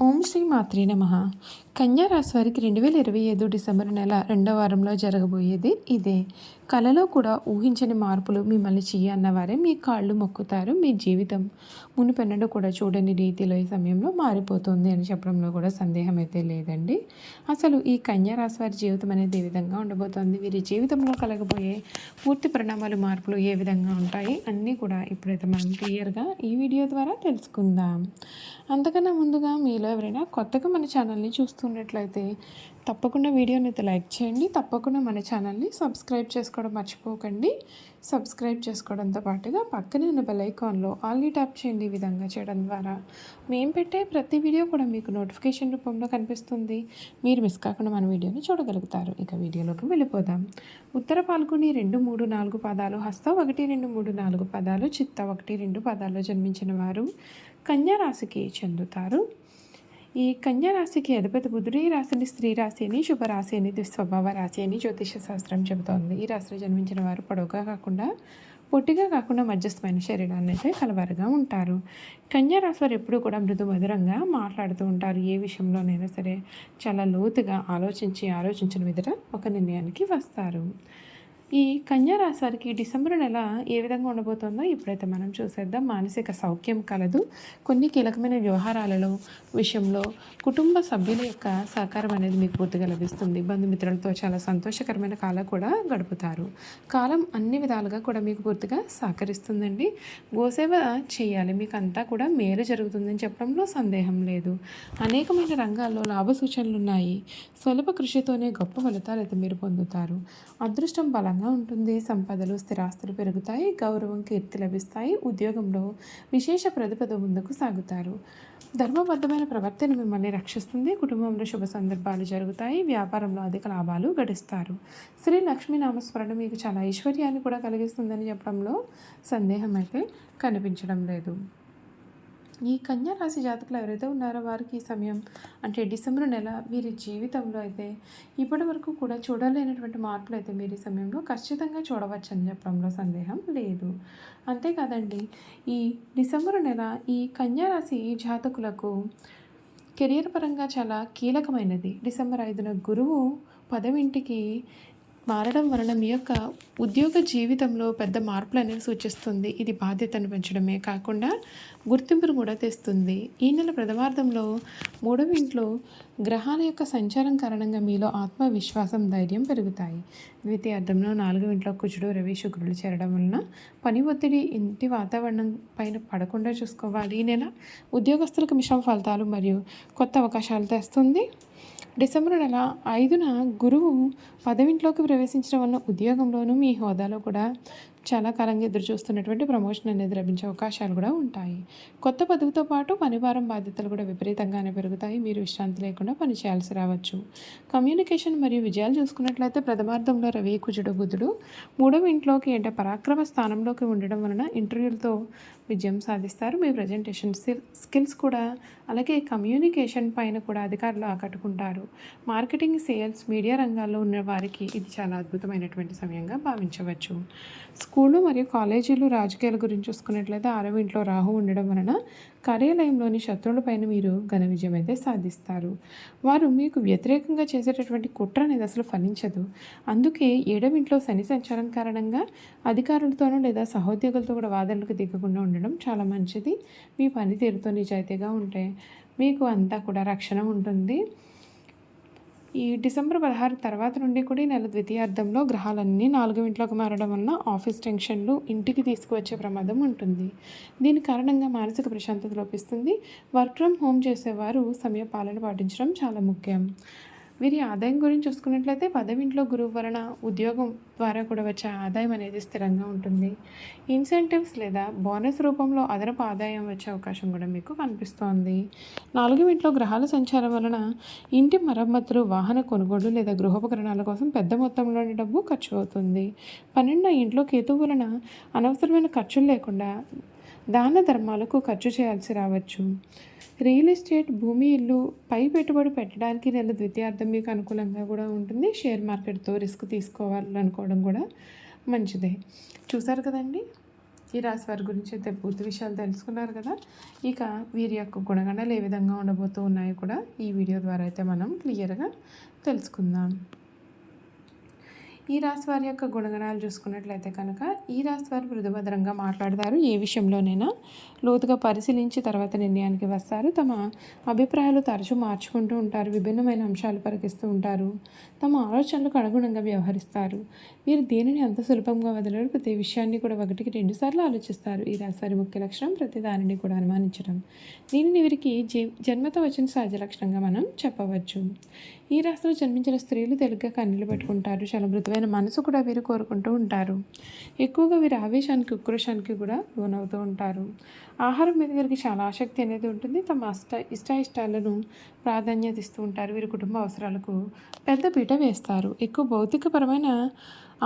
ఓం శ్రీ మాత్రే నమః. కన్యా రాశి వారికి 2025 డిసెంబర్ నెల రెండవ వారంలో జరగబోయేది ఇదే. కలలో కూడా ఊహించని మార్పులు మిమ్మల్ని చెయ్యన్నవారే మీ కాళ్ళు మొక్కుతారు. మీ జీవితం మునుపెన్నడూ కూడా చూడని రీతిలో ఈ సమయంలో మారిపోతుంది అని చెప్పడంలో కూడా సందేహం అయితే లేదండి. అసలు ఈ కన్యా రాశి వారి జీవితం అనేది ఏ విధంగా ఉండబోతోంది, వీరి జీవితంలో కలగబోయే పూర్తి పరిణామాలు మార్పులు ఏ విధంగా ఉంటాయి అన్నీ కూడా ఇప్పుడైతే మనం క్లియర్గా ఈ వీడియో ద్వారా తెలుసుకుందాం. అంతకన్నా ముందుగా మీలో ఎవరైనా కొత్తగా మన ఛానల్ని చూస్తున్నట్లయితే తప్పకుండా వీడియోని అయితే లైక్ చేయండి. తప్పకుండా మన ఛానల్ని సబ్స్క్రైబ్ చేసుకోవడం మర్చిపోకండి. సబ్స్క్రైబ్ చేసుకోవడంతో పాటుగా పక్కనే ఉన్న బెల్ ఐకాన్లో ఆల్ని ట్యాప్ చేయండి. ఈ విధంగా చేయడం ద్వారా మేము పెట్టే ప్రతి వీడియో కూడా మీకు నోటిఫికేషన్ రూపంలో కనిపిస్తుంది. మీరు మిస్ కాకుండా మన వీడియోని చూడగలుగుతారు. ఇక వీడియోలోకి వెళ్ళిపోదాం. ఉత్తర పాల్గొని 2, 3, 4 పాదాలు, హస్త 1, 2, 3, 4 పాదాలు, చిత్త 1, 2 పాదాల్లో జన్మించిన వారు కన్యా రాశికి చెందుతారు. ఈ కన్యా రాశికి అధిపతి బుధుడు. ఈ రాశిని స్త్రీ రాశి అని, శుభరాశి అని, దుస్వభావ రాశి అని జ్యోతిష శాస్త్రం చెబుతోంది. ఈ రాశిలో జన్మించిన వారు పొడవుగా కాకుండా పొట్టిగా కాకుండా మధ్యస్థమైన శరీరాన్ని అయితే కలవారుగా ఉంటారు. కన్యా రాశి వారు ఎప్పుడూ కూడా మృదు మధురంగా మాట్లాడుతూ ఉంటారు. ఏ విషయంలోనైనా సరే చాలా లోతుగా ఆలోచించిన విధంగా ఒక నిర్ణయానికి వస్తారు. ఈ కన్యా రాశి వారికి డిసెంబర్ నెల ఏ విధంగా ఉండబోతుందో ఇప్పుడైతే మనం చూసేద్దాం. మానసిక సౌఖ్యం కలదు. కొన్ని కీలకమైన వ్యవహారాలలో విషయంలో కుటుంబ సభ్యుల యొక్క సహకారం అనేది మీకు పూర్తిగా లభిస్తుంది. బంధుమిత్రులతో చాలా సంతోషకరమైన కాలం కూడా గడుపుతారు. కాలం అన్ని విధాలుగా కూడా మీకు పూర్తిగా సహకరిస్తుందండి. గోసేవ చేయాలి, మీకు అంతా కూడా మేలు జరుగుతుందని చెప్పడంలో సందేహం లేదు. అనేకమైన రంగాల్లో లాభ సూచనలు ఉన్నాయి. సులభ కృషితోనే గొప్ప ఫలితాలు అయితే మీరు పొందుతారు. అదృష్టం బలంగా ఉంటుంది. సంపదలు, స్థిరాస్తులు పెరుగుతాయి. గౌరవం, కీర్తి లభిస్తాయి. ఉద్యోగంలో విశేష ప్రతిభతో ముందుకు సాగుతారు. ధర్మబద్ధమైన ప్రవర్తన మిమ్మల్ని రక్షిస్తుంది. కుటుంబంలో శుభ సందర్భాలు జరుగుతాయి. వ్యాపారంలో అధిక లాభాలు గడిస్తారు. శ్రీ లక్ష్మీ నామస్మరణ మీకు చాలా ఐశ్వర్యాన్ని కూడా కలిగిస్తుందని చెప్పడంలో సందేహం అయితే కనిపించడం లేదు. ఈ కన్యా రాశి జాతకులు ఎవరైతే ఉన్నారో వారికి ఈ సమయం అంటే డిసెంబర్ నెల వీరి జీవితంలో అయితే ఇప్పటి వరకు కూడా చూడలేనటువంటి మార్పులు అయితే మీరు ఈ సమయంలో ఖచ్చితంగా చూడవచ్చు అని చెప్పడంలో సందేహం లేదు. అంతేకాదండి, ఈ డిసెంబర్ నెల ఈ కన్యా రాశి జాతకులకు కెరియర్ పరంగా చాలా కీలకమైనది. డిసెంబర్ 5న గురువు 10వ ఇంటికి మారడం వలన మీ యొక్క ఉద్యోగ జీవితంలో పెద్ద మార్పులు అనేవి సూచిస్తుంది. ఇది బాధ్యతను పెంచడమే కాకుండా గుర్తింపును కూడా తెస్తుంది. ఈ నెల ప్రథమార్థంలో 3వ ఇంట్లో గ్రహాల యొక్క సంచారం కారణంగా మీలో ఆత్మవిశ్వాసం, ధైర్యం పెరుగుతాయి. ద్వితీయార్థంలో 4వ ఇంట్లో కుజుడు, రవి, శుక్రుడు చేరడం వలన పని ఒత్తిడి ఇంటి వాతావరణం పైన పడకుండా చూసుకోవాలి. ఈ నెల ఉద్యోగస్తులకు మిశ్రమ ఫలితాలు మరియు కొత్త అవకాశాలు తెస్తుంది. డిసెంబర్ నెల 5న గురువు 10వ ఇంట్లోకి ప్రవేశించడం వలన ఉద్యోగంలోనూ మీ హోదాలో కూడా చాలా కాలంగా ఎదురు చూస్తున్నటువంటి ప్రమోషన్ అనేది లభించే అవకాశాలు కూడా ఉంటాయి. కొత్త పదవితో పాటు పనిభారం, బాధ్యతలు కూడా విపరీతంగానే పెరుగుతాయి. మీరు విశ్రాంతి లేకుండా పని చేయాల్సి రావచ్చు. కమ్యూనికేషన్ మరియు విజయాలు చూసుకున్నట్లయితే ప్రథమార్థంలో రవి, కుజుడు, బుధుడు 3వ ఇంట్లోకి అంటే పరాక్రమ స్థానంలోకి ఉండడం వలన ఇంటర్వ్యూలతో విజయం సాధిస్తారు. మీ ప్రజెంటేషన్ స్కిల్స్ కూడా అలాగే కమ్యూనికేషన్ పైన కూడా అధికారులు ఆకట్టుకుంటారు. మార్కెటింగ్, సేల్స్, మీడియా రంగాల్లో ఉన్న వారికి ఇది చాలా అద్భుతమైనటువంటి సమయంగా భావించవచ్చు. స్కూళ్ళు మరియు కాలేజీలు, రాజకీయాల గురించి చూసుకున్నట్లయితే 6వ ఇంట్లో రాహు ఉండడం వలన కార్యాలయంలోని శత్రువులపైన మీరు ఘన విజయం అయితే సాధిస్తారు. వారు మీకు వ్యతిరేకంగా చేసేటటువంటి కుట్ర అనేది అసలు ఫలించదు. అందుకే 7వ ఇంట్లో శని సంచారం కారణంగా అధికారులతోనూ లేదా సహోద్యోగులతో కూడా వాదనలకు దిగకుండా ఉండడం చాలా మంచిది. మీ పనితీరుతో నిజాయితీగా ఉంటే మీకు అంతా కూడా రక్షణ ఉంటుంది. ఈ డిసెంబర్ 16 తర్వాత నుండి కూడా ఈ నెల ద్వితీయార్థంలో గ్రహాలన్నీ 4వ ఇంట్లోకి మారడం వలన ఆఫీస్ టెన్షన్లు ఇంటికి తీసుకువచ్చే ప్రమాదం ఉంటుంది. దీని కారణంగా మానసిక ప్రశాంతత లోపిస్తుంది. వర్క్ ఫ్రమ్ హోమ్ చేసేవారు సమయ పాలన పాటించడం చాలా ముఖ్యం. వీరి ఆదాయం గురించి చూసుకున్నట్లయితే 10వ ఇంట్లో గురువు వలన ఉద్యోగం ద్వారా కూడా వచ్చే ఆదాయం అనేది స్థిరంగా ఉంటుంది. ఇన్సెంటివ్స్ లేదా బోనస్ రూపంలో అదనపు ఆదాయం వచ్చే అవకాశం కూడా మీకు కనిపిస్తోంది. 4వ ఇంట్లో గ్రహాల సంచారం వలన ఇంటి మరమ్మతులు, వాహన కొనుగోలు లేదా గృహోపకరణాల కోసం పెద్ద మొత్తంలోని డబ్బు ఖర్చు అవుతుంది. 12వ ఇంట్లో కేతువు వలన అనవసరమైన ఖర్చులు లేకుండా దాన ధర్మాలకు ఖర్చు చేయాల్సి రావచ్చు. రియల్ ఎస్టేట్, భూమి, ఇల్లు పై పెట్టుబడి పెట్టడానికి నెల ద్వితీయార్థం మీకు అనుకూలంగా కూడా ఉంటుంది. షేర్ మార్కెట్తో రిస్క్ తీసుకోవాలనుకోవడం కూడా మంచిదే. చూసారు కదండి, ఈ రాశి వారి గురించి అయితే పూర్తి విషయాలు తెలుసుకున్నారు కదా. ఇక వీరి యొక్క గుణగణాలు ఏ విధంగా ఉండబోతూ ఉన్నాయో కూడా ఈ వీడియో ద్వారా అయితే మనం క్లియర్గా తెలుసుకుందాం. ఈ రాశి వారి యొక్క గుణగణాలు చూసుకున్నట్లయితే కనుక ఈ రాశి వారు మృదుభద్రంగా మాట్లాడతారు. ఏ విషయంలోనైనా లోతుగా పరిశీలించి తర్వాత నిర్ణయానికి వస్తారు. తమ అభిప్రాయాలు తరచూ మార్చుకుంటూ ఉంటారు. విభిన్నమైన అంశాలు పరికిస్తూ ఉంటారు. తమ ఆలోచనలకు అనుగుణంగా వ్యవహరిస్తారు. వీరు దేనిని అంత సులభంగా వదలరు. ప్రతి విషయాన్ని కూడా 1కి 2 సార్లు ఆలోచిస్తారు. ఈ రాశి వారి ముఖ్య లక్షణం ప్రతి దానిని కూడా అనుమానించడం. దీనిని వీరికి జన్మతో వచ్చిన సహజ లక్షణంగా మనం చెప్పవచ్చు. ఈ రాశిలో జన్మించిన స్త్రీలు తెలుగుగా కన్నీళ్ళు పెట్టుకుంటారు. చాలా మృదువైన మనసు కూడా వీరు కోరుకుంటూ ఉంటారు. ఎక్కువగా వీరు ఆవేశానికి ఉక్రోషానికి కూడా లోనవుతూ ఉంటారు. ఆహారం మీద వీరికి చాలా ఆసక్తి అనేది ఉంటుంది. తమ ఇష్టాయిష్టాలను ప్రాధాన్యత ఇస్తూ ఉంటారు. వీరి కుటుంబ అవసరాలకు పెద్ద పీట వేస్తారు. ఎక్కువ భౌతికపరమైన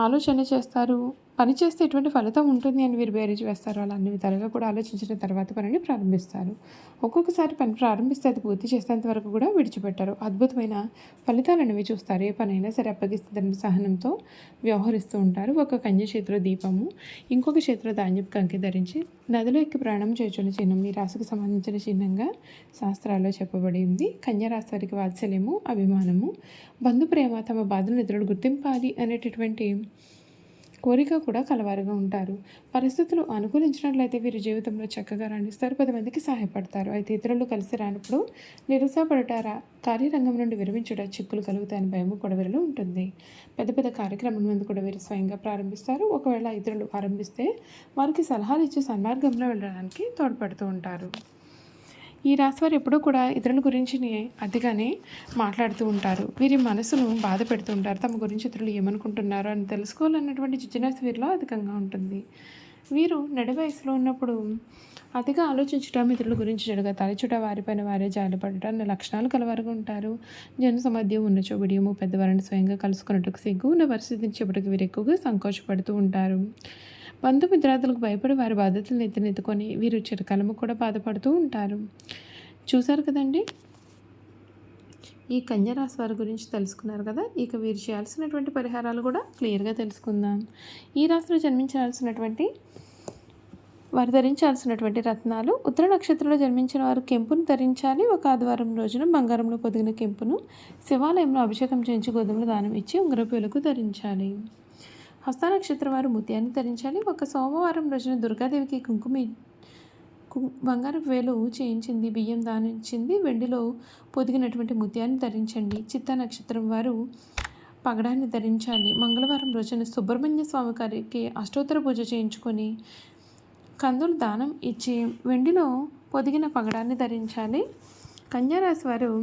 ఆలోచన చేస్తారు. పని చేస్తే ఎటువంటి ఫలితం ఉంటుంది అని వీరు బేరీజు వేస్తారు. అలా అన్ని విధాలుగా కూడా ఆలోచించిన తర్వాత పనిని ప్రారంభిస్తారు. ఒక్కొక్కసారి పని ప్రారంభిస్తే అది పూర్తి చేసేంత వరకు కూడా విడిచిపెట్టారు. అద్భుతమైన ఫలితాలు అనేవి చూస్తారు. ఏ పనైనా సరే అప్పగిస్తుందని సహనంతో వ్యవహరిస్తూ ఉంటారు. ఒక కన్య చేతిలో దీపము, ఇంకొక చేతిలో ధాన్యపు కంకి ధరించి నదిలో ఎక్కి ప్రయాణం చేయుచున్న చిహ్నం ఈ రాశికి సంబంధించిన చిహ్నంగా శాస్త్రాల్లో చెప్పబడి ఉంది. కన్య రాశి వారికి వాత్సల్యము, అభిమానము, బంధు ప్రేమ, తమ బాధను ఇతరులు గుర్తింపాలి అనేటటువంటి కోరిక కూడా కలవారుగా ఉంటారు. పరిస్థితులు అనుకూలించినట్లయితే వీరి జీవితంలో చక్కగా రాణిస్తారు. 10 మందికి సహాయపడతారు. అయితే ఇతరులు కలిసి రానప్పుడు నిరుత్సాహపడటారా, కార్యరంగం నుండి విరమించుట, చిక్కులు కలుగుతాయని భయము కూడా వీరిలో ఉంటుంది. పెద్ద పెద్ద కార్యక్రమం మంది కూడా వీరు స్వయంగా ప్రారంభిస్తారు. ఒకవేళ ఇతరులు ఆరంభిస్తే వారికి సలహాలు ఇచ్చి సన్మార్గంలో వెళ్ళడానికి తోడ్పడుతూ ఉంటారు. ఈ రాశివారు ఎప్పుడూ కూడా ఇతరుల గురించి అతిగానే మాట్లాడుతూ ఉంటారు. వీరి మనసును బాధ పెడుతూ ఉంటారు. తమ గురించి ఇతరులు ఏమనుకుంటున్నారో అని తెలుసుకోవాలన్నటువంటి జిజ్ఞాస వీరిలో అధికంగా ఉంటుంది. వీరు నడి వయసులో ఉన్నప్పుడు అతిగా ఆలోచించడం, ఇతరుల గురించి చెడుగా తలచుట, వారిపైన వారే జాలిపడటం అనే లక్షణాలు కలవారుగా ఉంటారు. జన సమధ్యం ఉన్న చోబిడియము, పెద్దవారిని స్వయంగా కలుసుకున్నట్టుకు సిగ్గు ఉన్న పరిస్థితిని చెప్పుటకు వీరు ఎక్కువగా సంకోచపడుతూ ఉంటారు. బంధుమిత్రాదులకు భయపడి వారి బాధ్యతలను ఎత్తుకొని వీరు చిరకాలము కూడా బాధపడుతూ ఉంటారు. చూశారు కదండి, ఈ కన్య రాశి వారి గురించి తెలుసుకున్నారు కదా. ఇక వీరు చేయాల్సినటువంటి పరిహారాలు కూడా క్లియర్గా తెలుసుకుందాం. ఈ రాశిలో జన్మించాల్సినటువంటి వారు ధరించాల్సినటువంటి రత్నాలు: ఉత్తర నక్షత్రంలో జన్మించిన వారు కెంపును ధరించాలి. ఒక ఆదివారం రోజున బంగారంలో పొదిగిన కెంపును శివాలయంలో అభిషేకం చేయించి గోధుమలు దానం ఇచ్చి ఉంగరపేలకు ధరించాలి. హస్త నక్షత్రం వారు ముత్యాన్ని ధరించాలి. ఒక సోమవారం రోజున దుర్గాదేవికి బంగారు వేలు చేయించింది, బియ్యం దానించింది, వెండిలో పొదిగినటువంటి ముత్యాన్ని ధరించండి. చిత్త నక్షత్రం వారు పగడాన్ని ధరించాలి. మంగళవారం రోజున సుబ్రహ్మణ్య స్వామి గారికి అష్టోత్తర పూజ చేయించుకొని కందులు దానం ఇచ్చి వెండిలో పొదిగిన పగడాన్ని ధరించాలి. కన్యా రాశి వారు